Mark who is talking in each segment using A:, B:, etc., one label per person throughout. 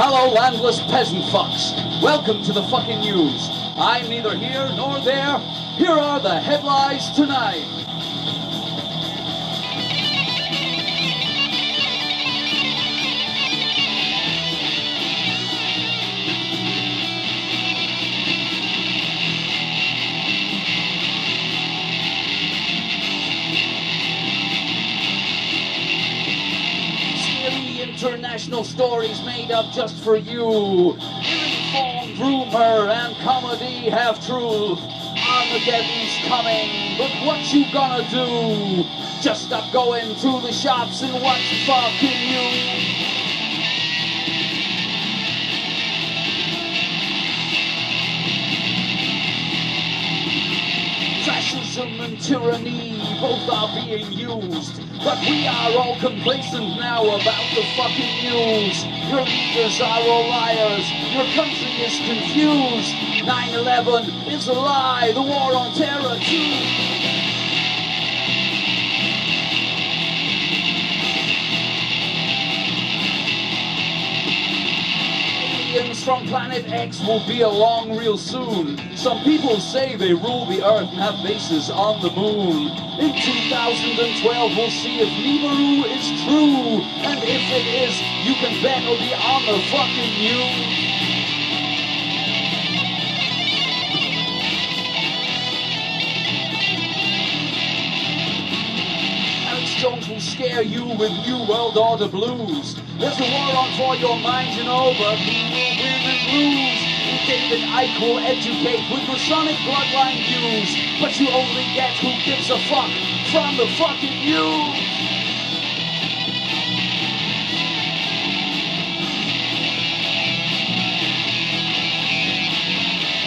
A: Hello, landless peasant fucks. Welcome to the fucking news. I'm neither here nor there. Here are the headlines tonight. International stories made up just for you. Ill-informed rumor and comedy have truth. Armageddon's coming, but what you gonna do? Just stop going to the shops and watch fucking you. Fascism and tyranny both are being used, but we are all complacent now about the fucking news. Your leaders are all liars, your country is confused. 9/11 is a lie, the war on terror too. Aliens from planet X will be along real soon. Some people say they rule the Earth and have bases on the moon. In 2012 we'll see if Nibiru is true. And if it is, you can bet it'll be on the fucking news. Jones will scare you with New World Order blues. There's a war on for your mind, you know, but who will win and lose? David Icke will educate with Masonic bloodline views, but you only get who gives a fuck from the fucking news.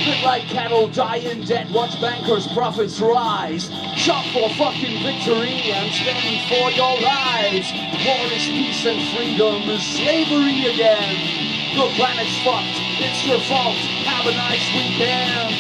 A: Bit like cattle die in debt, watch bankers' profits rise. Shop for fucking victory and spend for your lives. War is peace and freedom is slavery again. The planet's fucked, it's your fault, have a nice weekend.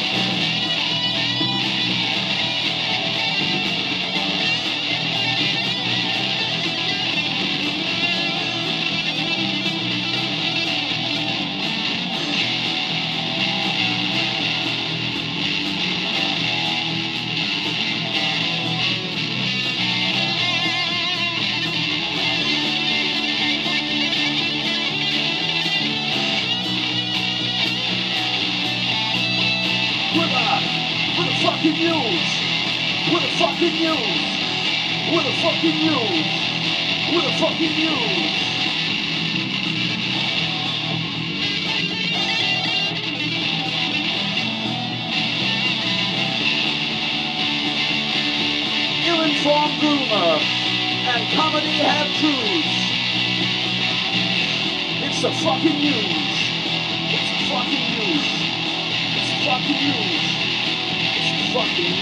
A: Fucking news! With the fucking news! With the fucking news! With the fucking news! Ill-informed rumor and comedy have truths. It's the fucking news! It's the fucking news! It's the fucking news! Fucking news.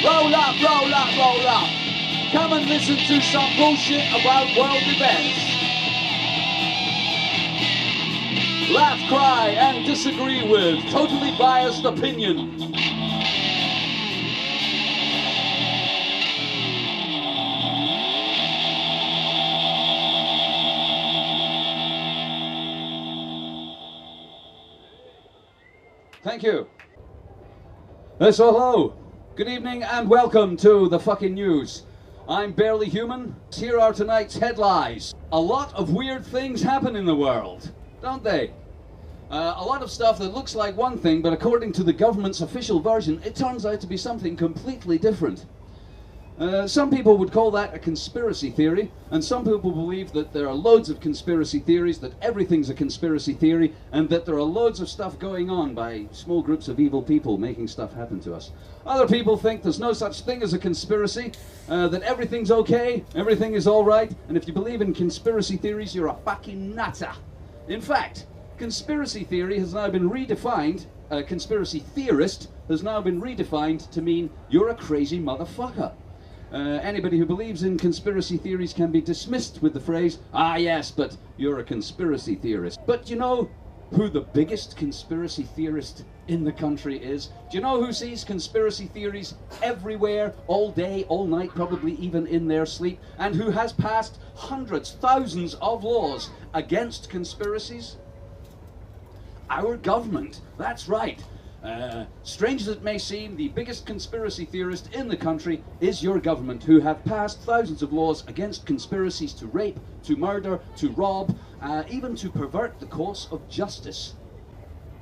A: Roll up, roll up, roll up. Come and listen to some bullshit about world events. Laugh, cry, and disagree with totally biased opinion. Thank you. So hello, good evening and welcome to the fucking news. I'm Barely Human. Here are tonight's headlines. A lot of weird things happen in the world, don't they? A lot of stuff that looks like one thing, but according to the government's official version, it turns out to be something completely different. Some people would call that a conspiracy theory, and some people believe that there are loads of conspiracy theories, that everything's a conspiracy theory, and that there are loads of stuff going on by small groups of evil people making stuff happen to us. Other people think there's no such thing as a conspiracy, that everything's okay, everything is alright, and if you believe in conspiracy theories, you're a fucking nutter. In fact, conspiracy theory has now been redefined, conspiracy theorist has now been redefined to mean you're a crazy motherfucker. Anybody who believes in conspiracy theories can be dismissed with the phrase, ah yes, but you're a conspiracy theorist. But you know who the biggest conspiracy theorist in the country is? Do you know who sees conspiracy theories everywhere, all day, all night, probably even in their sleep, and who has passed hundreds, thousands of laws against conspiracies? Our government, that's right. Strange as it may seem, the biggest conspiracy theorist in the country is your government, who have passed thousands of laws against conspiracies to rape, to murder, to rob, even to pervert the course of justice.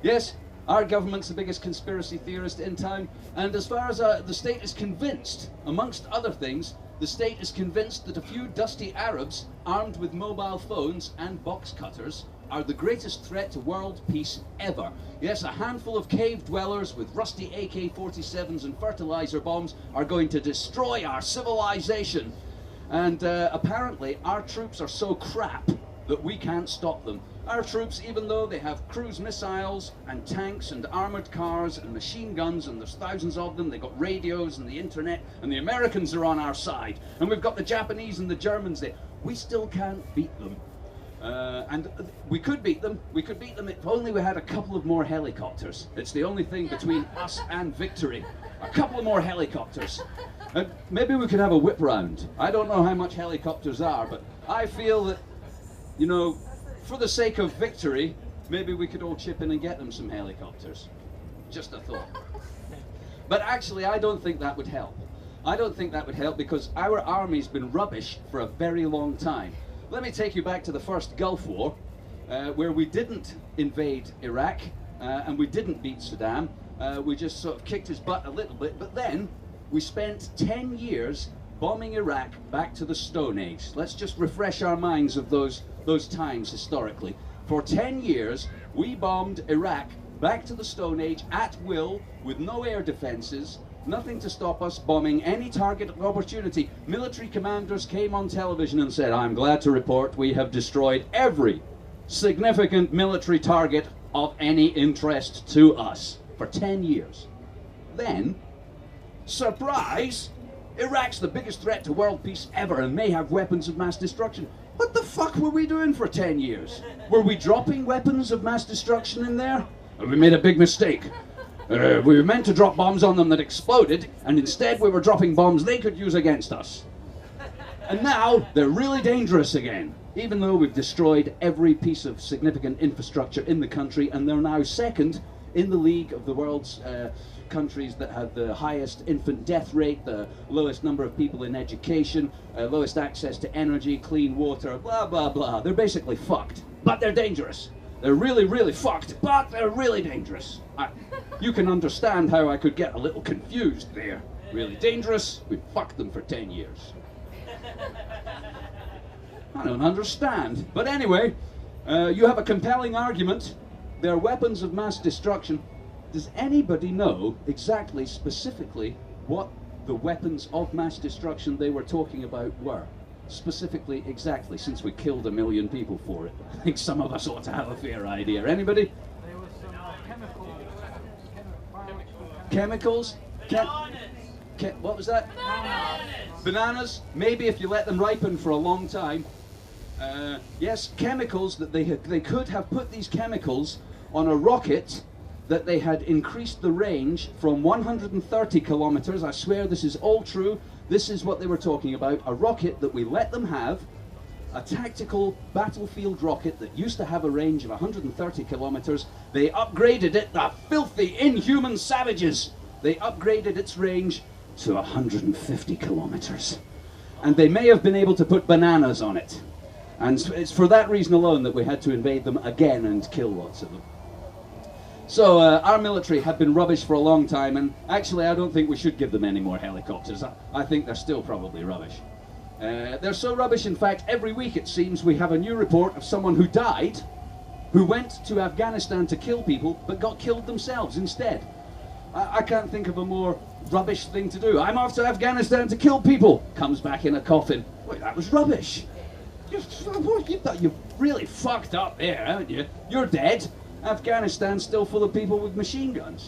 A: Yes, our government's the biggest conspiracy theorist in town, and as far as the state is convinced, amongst other things, the state is convinced that a few dusty Arabs armed with mobile phones and box cutters are the greatest threat to world peace ever. Yes, a handful of cave dwellers with rusty AK-47s and fertilizer bombs are going to destroy our civilization. And apparently our troops are so crap that we can't stop them. Our troops, even though they have cruise missiles and tanks and armored cars and machine guns, and there's thousands of them, they've got radios and the internet, and the Americans are on our side, and we've got the Japanese and the Germans there, we still can't beat them. And we could beat them if only we had a couple of more helicopters. It's the only thing between us and victory. A couple of more helicopters. Maybe we could have a whip round. I don't know how much helicopters are, but I feel that, you know, for the sake of victory, maybe we could all chip in and get them some helicopters. Just a thought. But actually, I don't think that would help. I don't think that would help because our army's been rubbish for a very long time. Let me take you back to the first Gulf War, where we didn't invade Iraq, and we didn't beat Saddam. We just sort of kicked his butt a little bit, but then we spent 10 years bombing Iraq back to the Stone Age. Let's just refresh our minds of those times historically. For 10 years, we bombed Iraq back to the Stone Age at will, with no air defenses, nothing to stop us bombing any target of opportunity. Military commanders came on television and said, I'm glad to report we have destroyed every significant military target of any interest to us for 10 years. Then, surprise, Iraq's the biggest threat to world peace ever and may have weapons of mass destruction. What the fuck were we doing for 10 years? Were we dropping weapons of mass destruction in there? We made a big mistake. We were meant to drop bombs on them that exploded, and instead we were dropping bombs they could use against us. And now they're really dangerous again, even though we've destroyed every piece of significant infrastructure in the country, and they're now second in the league of the world's countries that have the highest infant death rate, the lowest number of people in education, lowest access to energy, clean water, blah, blah, blah. They're basically fucked, but they're dangerous. They're really, really fucked, but they're really dangerous. You can understand how I could get a little confused there. Really dangerous, we fucked them for 10 years. I don't understand. But anyway, you have a compelling argument. They're weapons of mass destruction. Does anybody know exactly, specifically, what the weapons of mass destruction they were talking about were? Specifically, exactly, since we killed 1 million people for it. I think some of us ought to have a fair idea. Anybody?
B: There was some
A: Chemicals? What was that?
C: Bananas.
A: Bananas? Maybe if you let them ripen for a long time. Yes, chemicals that they could have put these chemicals on a rocket that they had increased the range from 130 kilometers. I swear this is all true. This is what they were talking about. A rocket that we let them have, a tactical battlefield rocket that used to have a range of 130 kilometers. They upgraded it, the filthy, inhuman savages. They upgraded its range to 150 kilometers. And they may have been able to put bananas on it. And it's for that reason alone that we had to invade them again and kill lots of them. So our military have been rubbish for a long time, and actually I don't think we should give them any more helicopters. I think they're still probably rubbish. They're so rubbish, in fact, every week it seems we have a new report of someone who died, who went to Afghanistan to kill people, but got killed themselves instead. I can't think of a more rubbish thing to do. I'm off to Afghanistan to kill people. Comes back in a coffin. Wait, that was rubbish. You've really fucked up there, haven't you? You're dead. Afghanistan's still full of people with machine guns.